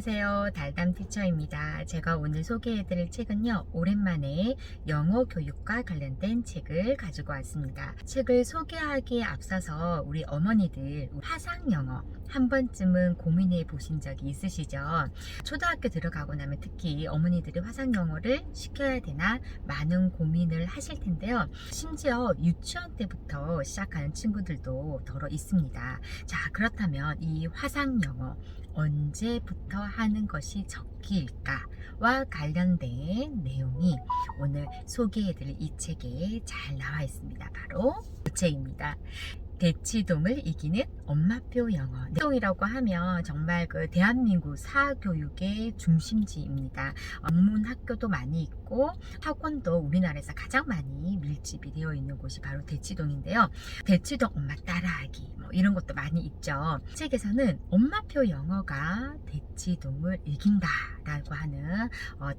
안녕하세요. 달담 티처입니다. 제가 오늘 소개해드릴 책은요, 오랜만에 영어 교육과 관련된 책을 가지고 왔습니다. 책을 소개하기에 앞서서 우리 어머니들 화상 영어 한 번쯤은 고민해 보신 적이 있으시죠? 초등학교 들어가고 나면 특히 어머니들이 화상 영어를 시켜야 되나 많은 고민을 하실 텐데요. 심지어 유치원 때부터 시작하는 친구들도 더러 있습니다. 자, 그렇다면 이 화상 영어 언제부터 하는 것이 적기일까와 관련된 내용이 오늘 소개해드릴 이 책에 잘 나와 있습니다. 바로 이 책입니다. 대치동을 이기는 엄마표 영어. 대치동이라고 하면 정말 그 대한민국 사교육의 중심지입니다. 전문 학교도 많이 있고 학원도 우리나라에서 가장 많이 밀집이 되어 있는 곳이 바로 대치동인데요. 대치동 엄마 따라하기 이런 것도 많이 있죠. 책에서는 엄마표 영어가 대치동을 이긴다라고 하는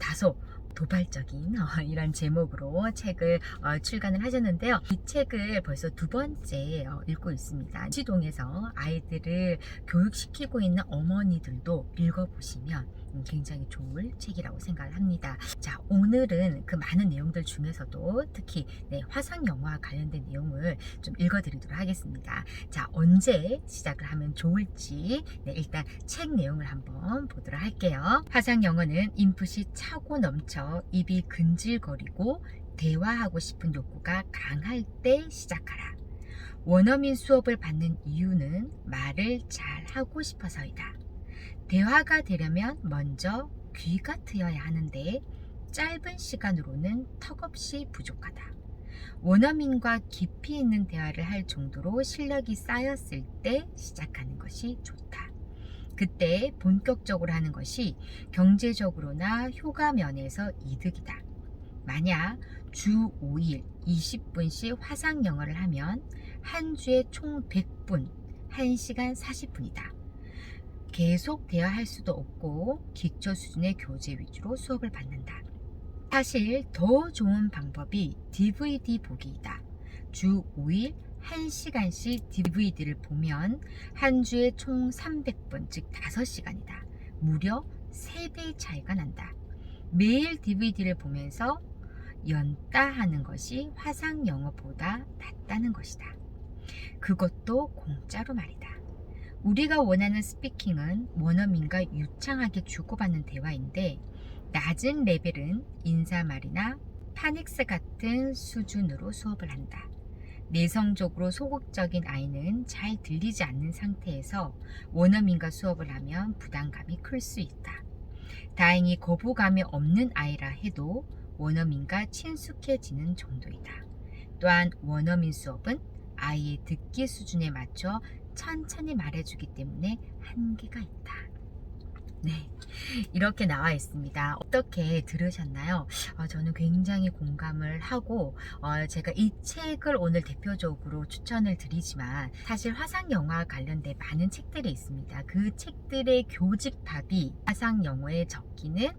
다소 도발적인 이런 제목으로 책을 출간을 하셨는데요. 이 책을 벌써 두 번째 읽고 있습니다. 대치동에서 아이들을 교육시키고 있는 어머니들도 읽어보시면 굉장히 좋을 책이라고 생각을 합니다. 자, 오늘은 그 많은 내용들 중에서도 특히 화상 영어와 관련된 내용을 좀 읽어드리도록 하겠습니다. 자, 언제 시작을 하면 좋을지 일단 책 내용을 한번 보도록 할게요. 화상 영어는 인풋이 차고 넘쳐 입이 근질거리고 대화하고 싶은 욕구가 강할 때 시작하라. 원어민 수업을 받는 이유는 말을 잘 하고 싶어서이다. 대화가 되려면 먼저 귀가 트여야 하는데 짧은 시간으로는 턱없이 부족하다. 원어민과 깊이 있는 대화를 할 정도로 실력이 쌓였을 때 시작하는 것이 좋다. 그때 본격적으로 하는 것이 경제적으로나 효과 면에서 이득이다. 만약 주 5일 20분씩 화상 영어를 하면 한 주에 총 100분, 1시간 40분이다. 계속 대화할 수도 없고 기초 수준의 교재 위주로 수업을 받는다. 사실 더 좋은 방법이 DVD 보기이다. 주 5일 1시간씩 DVD를 보면 한 주에 총 300분, 즉 5시간이다. 무려 3배의 차이가 난다. 매일 DVD를 보면서 연따 하는 것이 화상 영어보다 낫다는 것이다. 그것도 공짜로 말이다. 우리가 원하는 스피킹은 원어민과 유창하게 주고받는 대화인데 낮은 레벨은 인사말이나 파닉스 같은 수준으로 수업을 한다. 내성적으로 소극적인 아이는 잘 들리지 않는 상태에서 원어민과 수업을 하면 부담감이 클 수 있다. 다행히 거부감이 없는 아이라 해도 원어민과 친숙해지는 정도이다. 또한 원어민 수업은 아이의 듣기 수준에 맞춰 천천히 말해주기 때문에 한계가 있다. 네, 이렇게 나와 있습니다. 어떻게 들으셨나요? 저는 굉장히 공감을 하고 제가 이 책을 오늘 대표적으로 추천을 드리지만 사실 화상 영어와 관련된 많은 책들이 있습니다. 그 책들의 교집합이 화상 영어에 적기는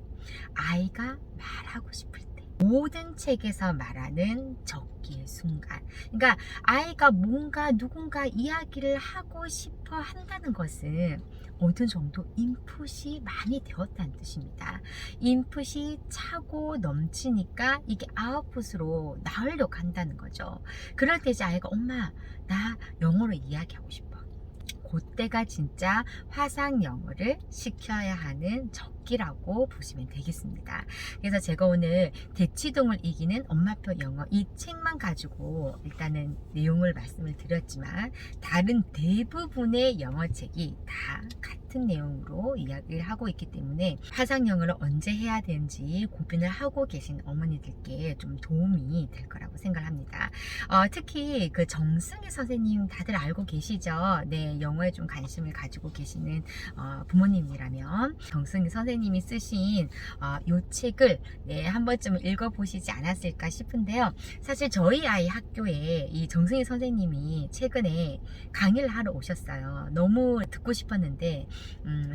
아이가 말하고 싶을 때 모든 책에서 말하는 적기의 순간, 그러니까 아이가 뭔가 누군가 이야기를 하고 싶어 한다는 것은 어느 정도 인풋이 많이 되었다는 뜻입니다. 인풋이 차고 넘치니까 이게 아웃풋으로 나오려고 한다는 거죠. 그럴 때 이제 아이가 엄마 나 영어로 이야기하고 싶어. 그때가 진짜 화상 영어를 시켜야 하는 적기라고 보시면 되겠습니다. 그래서 제가 오늘 대치동을 이기는 엄마표 영어 이 책만 가지고 일단은 내용을 말씀을 드렸지만 다른 대부분의 영어책이 다 같은 내용으로 이야기를 하고 있기 때문에 화상 영어를 언제 해야 되는지 고민을 하고 계신 어머니들께 좀 도움이 될 거라고 생각합니다. 특히 그 정승희 선생님 다들 알고 계시죠? 네, 영어에 좀 관심을 가지고 계시는 부모님이라면 정승희 선생님이 쓰신 이 책을 한 번쯤 읽어보시지 않았을까 싶은데요. 사실 저희 아이 학교에 이 정승희 선생님이 최근에 강의를 하러 오셨어요. 너무 듣고 싶었는데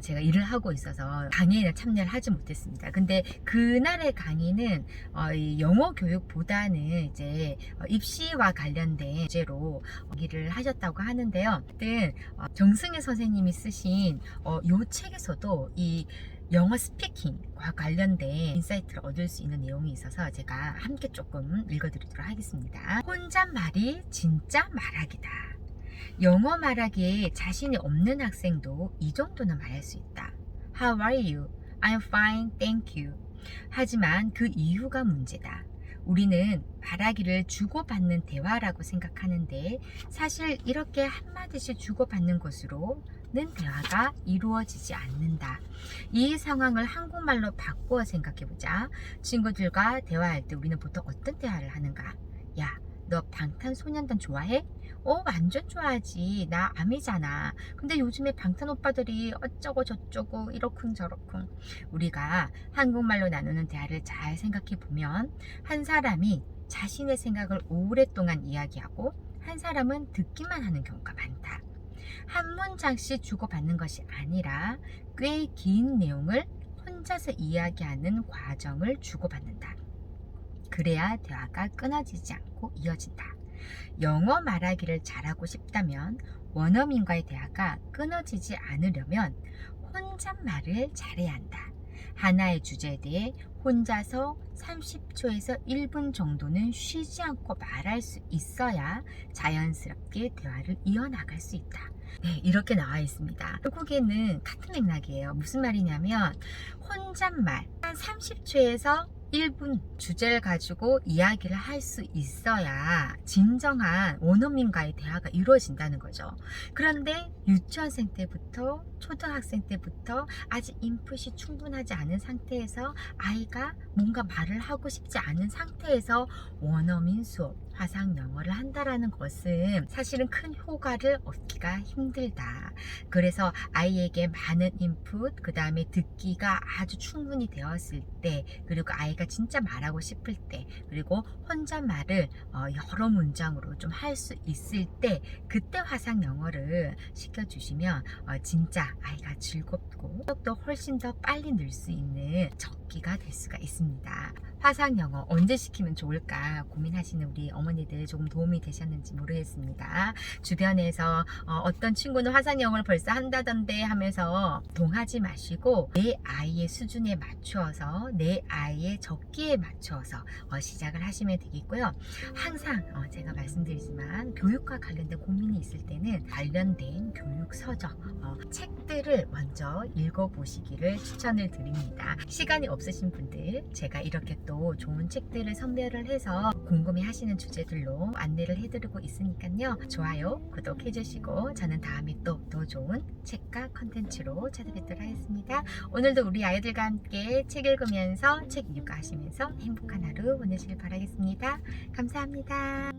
제가 일을 하고 있어서 강의에는 참여를 하지 못했습니다. 근데 그날의 강의는 이 영어 교육보다는 이제 입시와 관련된 주제로 얘기를 하셨다고 하는데요. 어쨌든 정승혜 선생님이 쓰신 요 책에서도 이 영어 스피킹과 관련된 인사이트를 얻을 수 있는 내용이 있어서 제가 함께 조금 읽어드리도록 하겠습니다. 혼잣말이 진짜 말하기다. 영어 말하기에 자신이 없는 학생도 이 정도는 말할 수 있다. How are you? I'm fine, thank you. 하지만 그 이유가 문제다. 우리는 말하기를 주고받는 대화라고 생각하는데 사실 이렇게 한마디씩 주고받는 것으로는 대화가 이루어지지 않는다. 이 상황을 한국말로 바꾸어 생각해보자. 친구들과 대화할 때 우리는 보통 어떤 대화를 하는가? 야, 너 방탄소년단 좋아해? 완전 좋아하지. 나 아미잖아. 근데 요즘에 방탄 오빠들이 어쩌고 저쩌고 이러쿵 저러쿵. 우리가 한국말로 나누는 대화를 잘 생각해 보면 한 사람이 자신의 생각을 오랫동안 이야기하고 한 사람은 듣기만 하는 경우가 많다. 한 문장씩 주고받는 것이 아니라 꽤 긴 내용을 혼자서 이야기하는 과정을 주고받는다. 그래야 대화가 끊어지지 않고 이어진다. 영어 말하기를 잘하고 싶다면 원어민과의 대화가 끊어지지 않으려면 혼잣말을 잘해야 한다. 하나의 주제에 대해 혼자서 30초에서 1분 정도는 쉬지 않고 말할 수 있어야 자연스럽게 대화를 이어나갈 수 있다. 네, 이렇게 나와 있습니다. 결국에는 같은 맥락이에요. 무슨 말이냐면 혼잣말 한 30초에서 1분 주제를 가지고 이야기를 할 수 있어야 진정한 원어민과의 대화가 이루어진다는 거죠. 그런데 유치원생 때부터 초등학생 때부터 아직 인풋이 충분하지 않은 상태에서 아이가 뭔가 말을 하고 싶지 않은 상태에서 원어민 수업, 화상 영어를 한다라는 것은 사실은 큰 효과를 얻기가 힘들다. 그래서 아이에게 많은 인풋, 그 다음에 듣기가 아주 충분히 되었을 때, 그리고 아이가 진짜 말하고 싶을 때, 그리고 혼잣말을 여러 문장으로 좀 할 수 있을 때, 그때 화상 영어를 시켜주시면 진짜 아이가 즐겁고 또 훨씬 더 빨리 늘 수 있는 적기가 될 수가 있습니다. 화상 영어 언제 시키면 좋을까 고민하시는 우리 어머니들 조금 도움이 되셨는지 모르겠습니다. 주변에서 어떤 친구는 화상 영어를 벌써 한다던데 하면서 동하지 마시고 내 아이의 수준에 맞추어서 내 아이의 적기에 맞추어서 시작을 하시면 되겠고요. 항상 제가 말씀드리지만 교육과 관련된 고민이 있을 때는 관련된 교육 서적, 책들을 먼저 읽어보시기를 추천을 드립니다. 시간이 없으신 분들 제가 이렇게 또 좋은 책들을 선별을 해서 궁금해 하시는 주제들로 안내를 해드리고 있으니까요. 좋아요, 구독해 주시고 저는 다음에 또 더 좋은 책과 컨텐츠로 찾아뵙도록 하겠습니다. 오늘도 우리 아이들과 함께 책 읽으면서 책 육아하시면서 행복한 하루 보내시길 바라겠습니다. 감사합니다.